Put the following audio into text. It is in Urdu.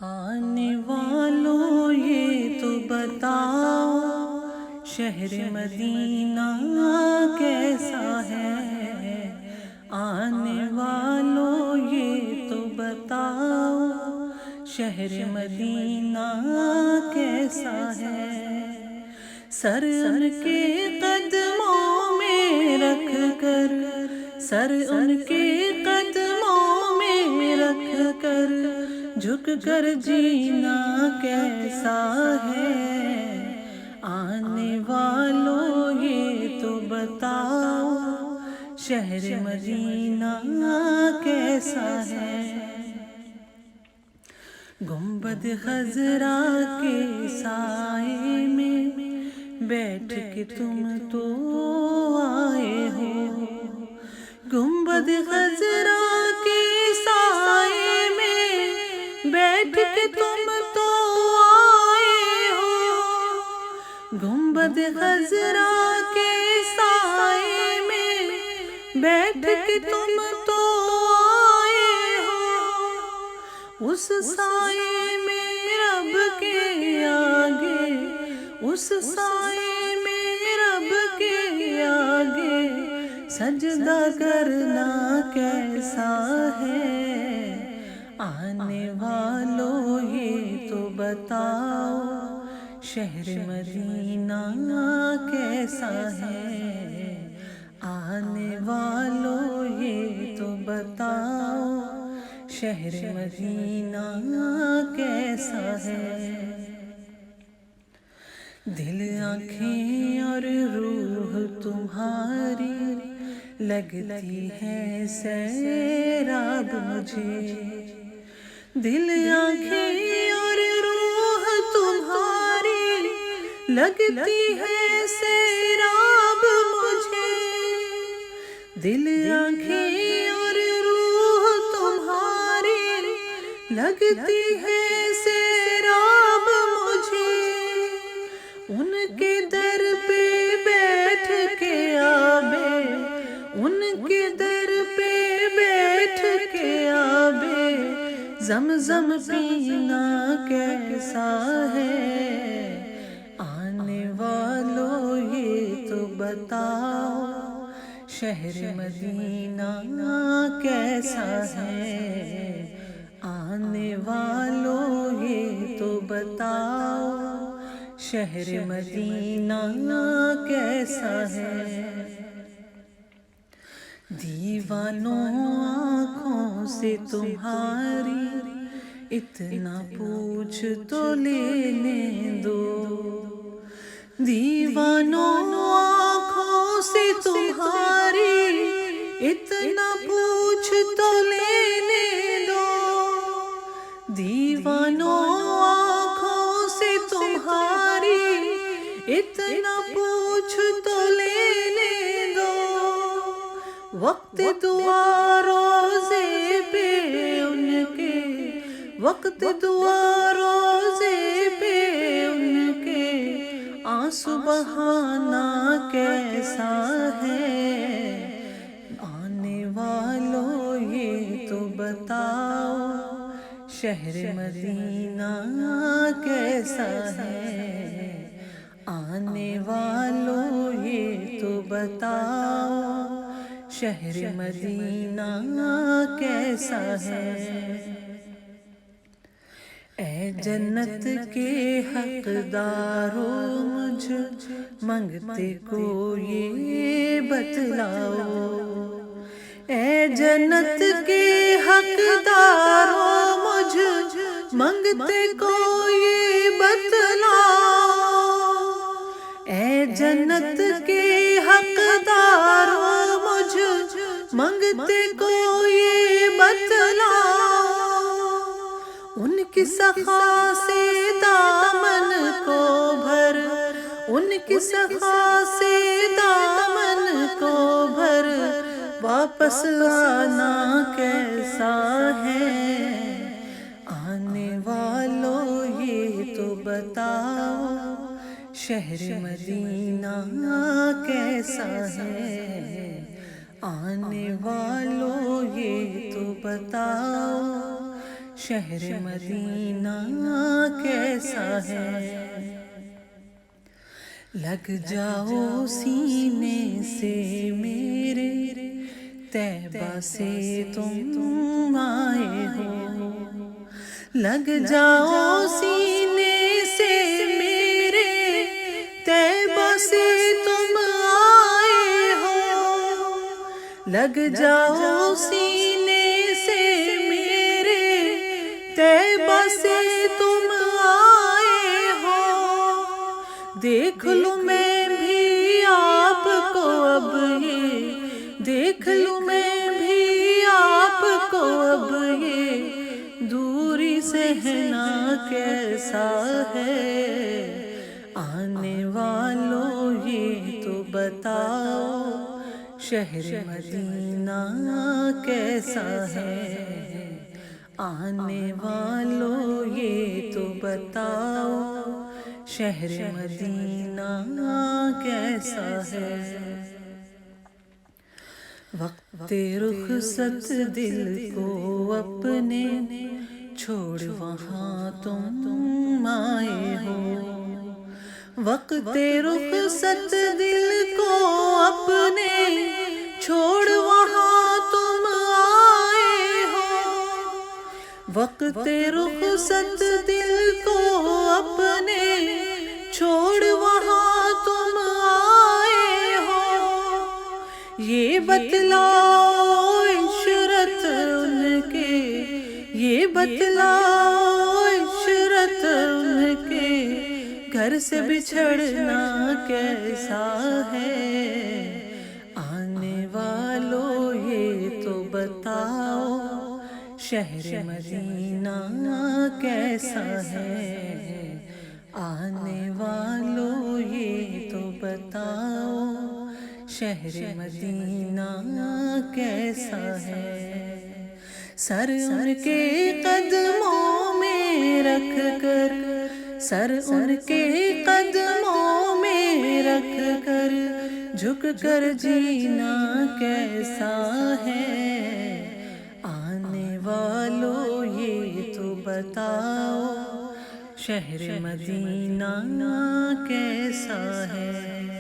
آنے والوں یہ تو بتاؤ شہر مدینہ کیسا ہے۔ آنے والوں یہ تو بتاؤ شہر مدینہ کیسا ہے۔ سر ان کے قدموں میں رکھ کر، سر ان کے قدموں میں رکھ کر جھک کر جینا کیسا ہے۔ آنے والوں یہ تو بتاؤ شہر مدینہ کیسا ہے۔ گنبد خضرا کے سائے میں بیٹھ کے تم تو آئے ہو۔ گنبد خضرا کے سائے میں بیٹھ کے تم تو آئے ہو۔ گنبد خضرا کے سائے میں بیٹھ کے تم تو آئے ہو۔ اس سائے میں رب کے آگے، اس سائے میں رب کے آگے سجدہ کرنا کیسا ہے۔ آنے والوں یہ تو بتاؤ شہر مدینہ کیسا ہے۔ آنے والوں یہ تو بتاؤ شہر مدینہ کیسا ہے۔ دل، آنکھیں اور روح تمہاری لگتی ہے سیراب مجھے۔ دل، آنکھیں اور روح تمہاری لگتی ہے سیراب مجھے۔ دل، آنکھیں اور روح تمہاری لگتی ہے سیراب مجھے۔ ان کے در پہ بیٹھ کے آبے، ان کے در پہ بیٹھ کے آبے زمزم پینا کیسا ہے۔ آنے والوں یہ تو بتاؤ شہر مدینہ کیسا ہے۔ آنے والوں یہ تو بتاؤ شہر مدینہ کیسا ہے۔ دیوانوں آنکھوں سے تمہاری اتنا پوچھ تو لینے دو۔ دیوانوں آنکھوں سے تمہاری اتنا پوچھ تو لینے دو۔ دیوانوں آنکھوں سے تمہاری اتنا پوچھ تو لینے دو۔ وقت دعا روزے پہ ان کے، وقت دعا روزے پہ ان کے آنسو بہانا کیسا ہے۔ آنے والوں یہ تو بتاؤ شہر مدینہ کیسا ہے۔ آنے والوں یہ تو بتاؤ شہر مدینہ کیسا ہے۔ اے جنت کے حقداروں مجھ منگتے کو یہ بتلاؤ۔ اے جنت کے حقداروں مجھ منگتے کو یہ بتلاؤ۔ اے جنت کے حقداروں مجھ منگتے کو یہ بتلاؤ۔ ان کی سخا سے دامن کو بھر، ان کی سخا سے دامن کو بھر واپس آنا کیسا ہے۔ آنے والوں یہ تو بتاؤ شہر مدینہ کیسا ہے۔ آنے والوں یہ تو بتاؤ شہر مدینہ کیسا ہے؟ لگ جاؤ سینے سے میرے، طیبہ سے تم آئے ہو، لگ جاؤ سینے سے میرے، طیبہ سے تم آئے ہو، لگ جاؤ سینے سے میرے، طیبہ سے تم آئے ہو، دیکھ لوں میں بھی آپ کو اب یہ، دیکھ لوں میں بھی آپ کو اب یہ، دوری سہنا کیسا ہے؟ آنے والوں یہ تو بتاؤ، شہر مدینہ کیسا ہے؟ آنے والوں یہ تو بتاؤ، شہر مدینہ کیسا ہے؟ وقت رخصت دل کو اپنے چھوڑ وہاں تم آئے ہو، وقت رخصت دل کو اپنے چھوڑ وہاں تم آئے ہو، وقت رخصت دل کو اپنے چھوڑ وہاں تم آئے ہو، یہ بتلاؤ عشرت ان کے، یہ بتلاؤ عشرت ان کے، گھر سے بچھڑنا کیسا ہے؟ آنے والوں یہ تو بتاؤ، شہر مدینہ کیسا ہے؟ آنے والوں یہ تو بتاؤ، شہر مدینہ کیسا ہے؟ سر ان کے قدموں میں رکھ کر، سر ان کے قدموں میں رکھ کر، جھک کر جینا کیسا ہے؟ آنے والوں یہ تو بتاؤ، شہر مدینہ کیسا ہے؟